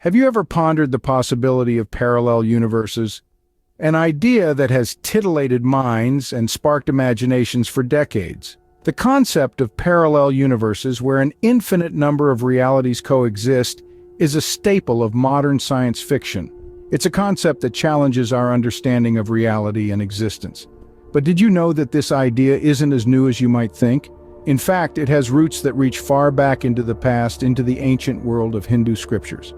Have you ever pondered the possibility of parallel universes? An idea that has titillated minds and sparked imaginations for decades. The concept of parallel universes where an infinite number of realities coexist is a staple of modern science fiction. It's a concept that challenges our understanding of reality and existence. But did you know that this idea isn't as new as you might think? In fact, it has roots that reach far back into the past, into the ancient world of Hindu scriptures.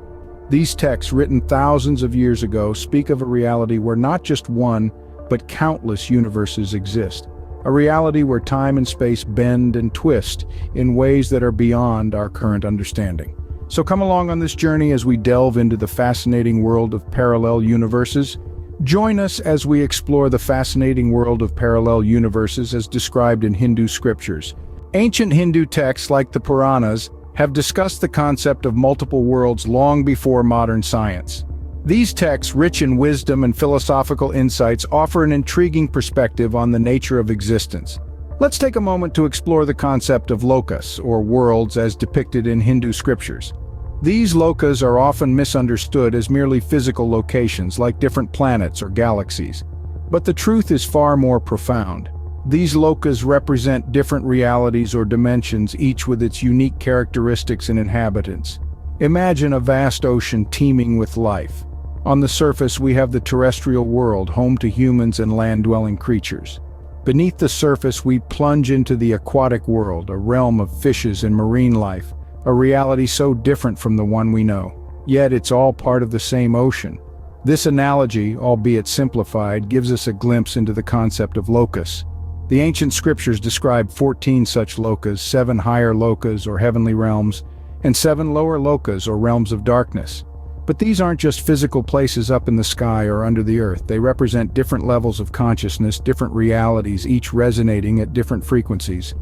These texts, written thousands of years ago, speak of a reality where not just one, but countless universes exist. A reality where time and space bend and twist in ways that are beyond our current understanding. So come along on this journey as we delve into the fascinating world of parallel universes. Join us as we explore the fascinating world of parallel universes as described in Hindu scriptures. Ancient Hindu texts like the Puranas have discussed the concept of multiple worlds long before modern science. These texts, rich in wisdom and philosophical insights, offer an intriguing perspective on the nature of existence. Let's take a moment to explore the concept of lokas, or worlds, as depicted in Hindu scriptures. These lokas are often misunderstood as merely physical locations, like different planets or galaxies. But the truth is far more profound. These lokas represent different realities or dimensions, each with its unique characteristics and inhabitants. Imagine a vast ocean teeming with life. On the surface, we have the terrestrial world, home to humans and land-dwelling creatures. Beneath the surface, we plunge into the aquatic world, a realm of fishes and marine life, a reality so different from the one we know. Yet it's all part of the same ocean. This analogy, albeit simplified, gives us a glimpse into the concept of lokas. The ancient scriptures describe 14 such lokas, 7 higher lokas or heavenly realms, and 7 lower lokas or realms of darkness. But these aren't just physical places up in the sky or under the earth. They represent different levels of consciousness, different realities, each resonating at different frequencies.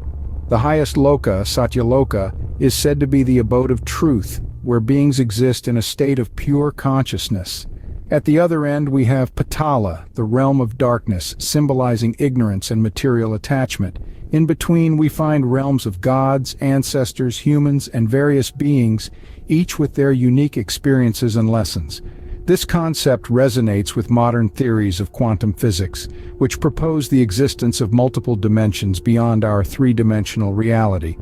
The highest loka, Satyaloka, is said to be the abode of truth, where beings exist in a state of pure consciousness. At the other end, we have Patala, the realm of darkness, symbolizing ignorance and material attachment. In between, we find realms of gods, ancestors, humans, and various beings, each with their unique experiences and lessons. This concept resonates with modern theories of quantum physics, which propose the existence of multiple dimensions beyond our three-dimensional reality.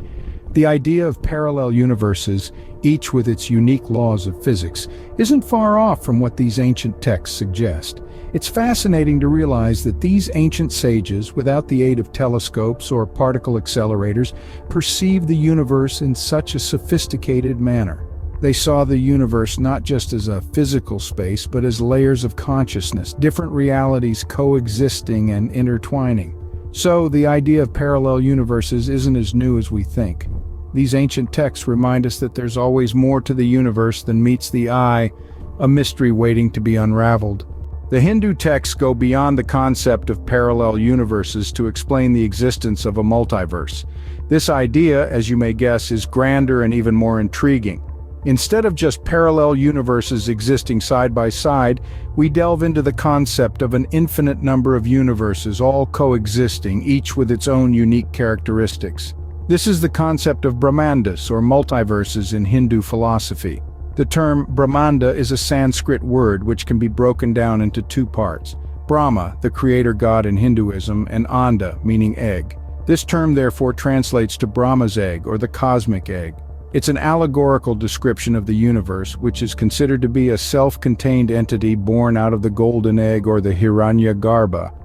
The idea of parallel universes, each with its unique laws of physics, isn't far off from what these ancient texts suggest. It's fascinating to realize that these ancient sages, without the aid of telescopes or particle accelerators, perceived the universe in such a sophisticated manner. They saw the universe not just as a physical space, but as layers of consciousness, different realities coexisting and intertwining. So, the idea of parallel universes isn't as new as we think. These ancient texts remind us that there's always more to the universe than meets the eye, a mystery waiting to be unraveled. The Hindu texts go beyond the concept of parallel universes to explain the existence of a multiverse. This idea, as you may guess, is grander and even more intriguing. Instead of just parallel universes existing side by side, we delve into the concept of an infinite number of universes all coexisting, each with its own unique characteristics. This is the concept of Brahmandas, or multiverses in Hindu philosophy. The term Brahmanda is a Sanskrit word which can be broken down into 2 parts. Brahma, the creator god in Hinduism, and Anda, meaning egg. This term therefore translates to Brahma's egg, or the cosmic egg. It's an allegorical description of the universe, which is considered to be a self-contained entity born out of the golden egg or the Hiranyagarbha.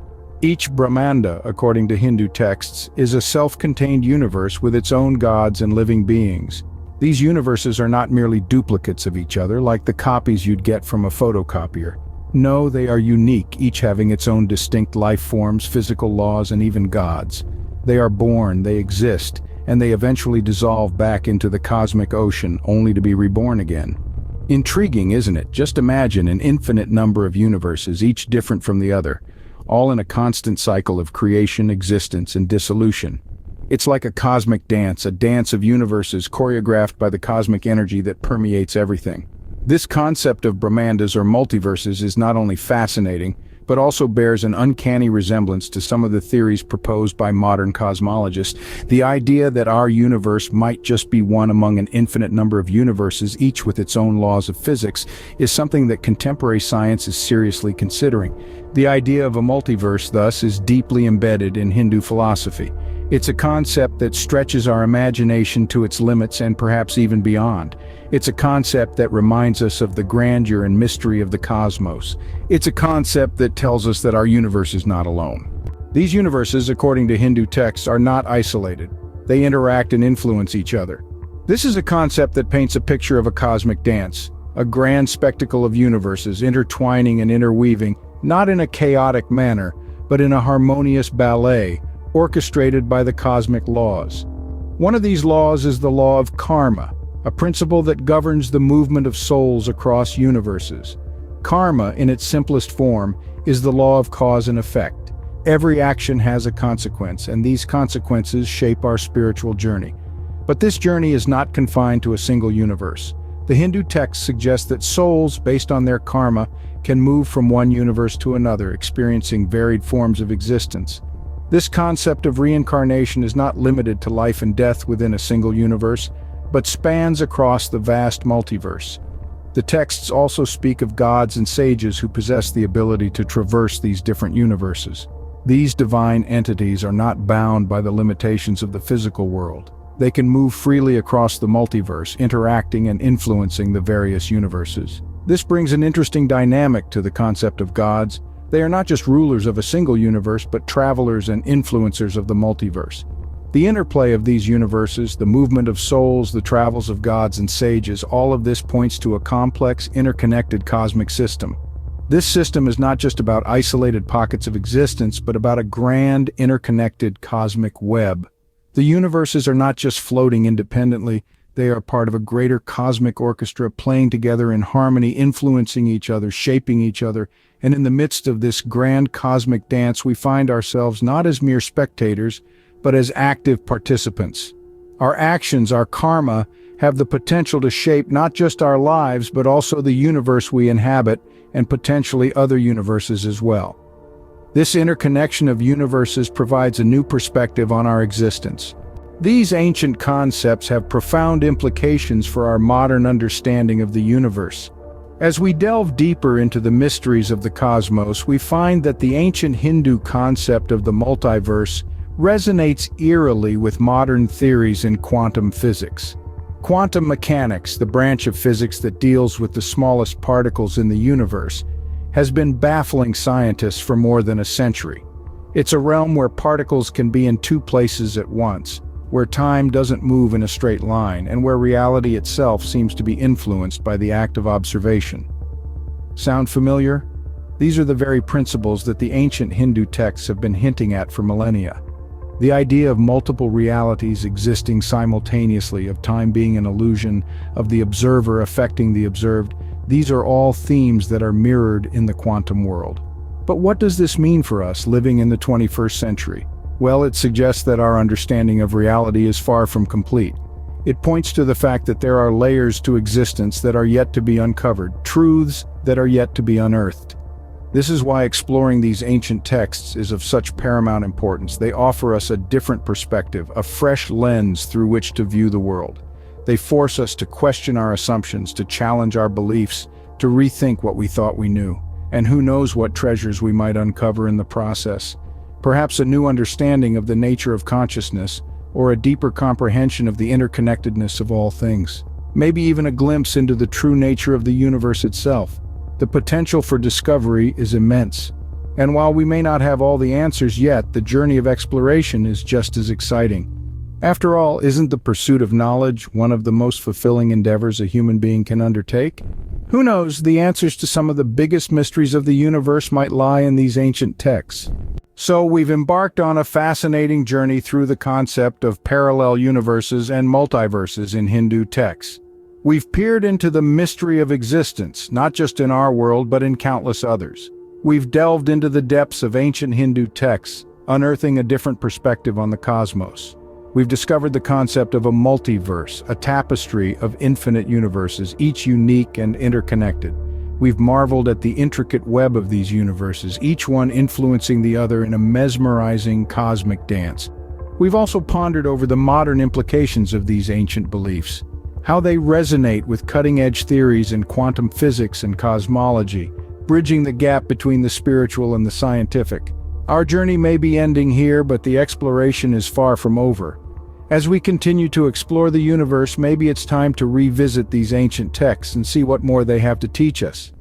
Each Brahmanda, according to Hindu texts, is a self-contained universe with its own gods and living beings. These universes are not merely duplicates of each other, like the copies you'd get from a photocopier. No, they are unique, each having its own distinct life forms, physical laws, and even gods. They are born, they exist, and they eventually dissolve back into the cosmic ocean, only to be reborn again. Intriguing, isn't it? Just imagine an infinite number of universes, each different from the other, all in a constant cycle of creation, existence, and dissolution. It's like a cosmic dance, a dance of universes choreographed by the cosmic energy that permeates everything. This concept of Brahmandas or multiverses is not only fascinating, but also bears an uncanny resemblance to some of the theories proposed by modern cosmologists. The idea that our universe might just be one among an infinite number of universes, each with its own laws of physics, is something that contemporary science is seriously considering. The idea of a multiverse, thus, is deeply embedded in Hindu philosophy. It's a concept that stretches our imagination to its limits and perhaps even beyond. It's a concept that reminds us of the grandeur and mystery of the cosmos. It's a concept that tells us that our universe is not alone. These universes, according to Hindu texts, are not isolated. They interact and influence each other. This is a concept that paints a picture of a cosmic dance, a grand spectacle of universes intertwining and interweaving, not in a chaotic manner, but in a harmonious ballet, orchestrated by the cosmic laws. One of these laws is the law of karma, a principle that governs the movement of souls across universes. Karma, in its simplest form, is the law of cause and effect. Every action has a consequence, and these consequences shape our spiritual journey. But this journey is not confined to a single universe. The Hindu texts suggest that souls, based on their karma, can move from one universe to another, experiencing varied forms of existence. This concept of reincarnation is not limited to life and death within a single universe, but spans across the vast multiverse. The texts also speak of gods and sages who possess the ability to traverse these different universes. These divine entities are not bound by the limitations of the physical world. They can move freely across the multiverse, interacting and influencing the various universes. This brings an interesting dynamic to the concept of gods. They are not just rulers of a single universe, but travelers and influencers of the multiverse. The interplay of these universes, the movement of souls, the travels of gods and sages, all of this points to a complex, interconnected cosmic system. This system is not just about isolated pockets of existence, but about a grand, interconnected cosmic web. The universes are not just floating independently, they are part of a greater cosmic orchestra, playing together in harmony, influencing each other, shaping each other, and in the midst of this grand cosmic dance, we find ourselves not as mere spectators, but as active participants. Our actions, our karma, have the potential to shape not just our lives, but also the universe we inhabit, and potentially other universes as well. This interconnection of universes provides a new perspective on our existence. These ancient concepts have profound implications for our modern understanding of the universe. As we delve deeper into the mysteries of the cosmos, we find that the ancient Hindu concept of the multiverse resonates eerily with modern theories in quantum physics. Quantum mechanics, the branch of physics that deals with the smallest particles in the universe, has been baffling scientists for more than a century. It's a realm where particles can be in two places at once, where time doesn't move in a straight line, and where reality itself seems to be influenced by the act of observation. Sound familiar? These are the very principles that the ancient Hindu texts have been hinting at for millennia. The idea of multiple realities existing simultaneously, of time being an illusion, of the observer affecting the observed, these are all themes that are mirrored in the quantum world. But what does this mean for us living in the 21st century? Well, it suggests that our understanding of reality is far from complete. It points to the fact that there are layers to existence that are yet to be uncovered, truths that are yet to be unearthed. This is why exploring these ancient texts is of such paramount importance. They offer us a different perspective, a fresh lens through which to view the world. They force us to question our assumptions, to challenge our beliefs, to rethink what we thought we knew. And who knows what treasures we might uncover in the process. Perhaps a new understanding of the nature of consciousness, or a deeper comprehension of the interconnectedness of all things. Maybe even a glimpse into the true nature of the universe itself. The potential for discovery is immense. And while we may not have all the answers yet, the journey of exploration is just as exciting. After all, isn't the pursuit of knowledge one of the most fulfilling endeavors a human being can undertake? Who knows, the answers to some of the biggest mysteries of the universe might lie in these ancient texts. So we've embarked on a fascinating journey through the concept of parallel universes and multiverses in Hindu texts. We've peered into the mystery of existence, not just in our world, but in countless others. We've delved into the depths of ancient Hindu texts, unearthing a different perspective on the cosmos. We've discovered the concept of a multiverse, a tapestry of infinite universes, each unique and interconnected. We've marveled at the intricate web of these universes, each one influencing the other in a mesmerizing cosmic dance. We've also pondered over the modern implications of these ancient beliefs, how they resonate with cutting-edge theories in quantum physics and cosmology, bridging the gap between the spiritual and the scientific. Our journey may be ending here, but the exploration is far from over. As we continue to explore the universe, maybe it's time to revisit these ancient texts and see what more they have to teach us.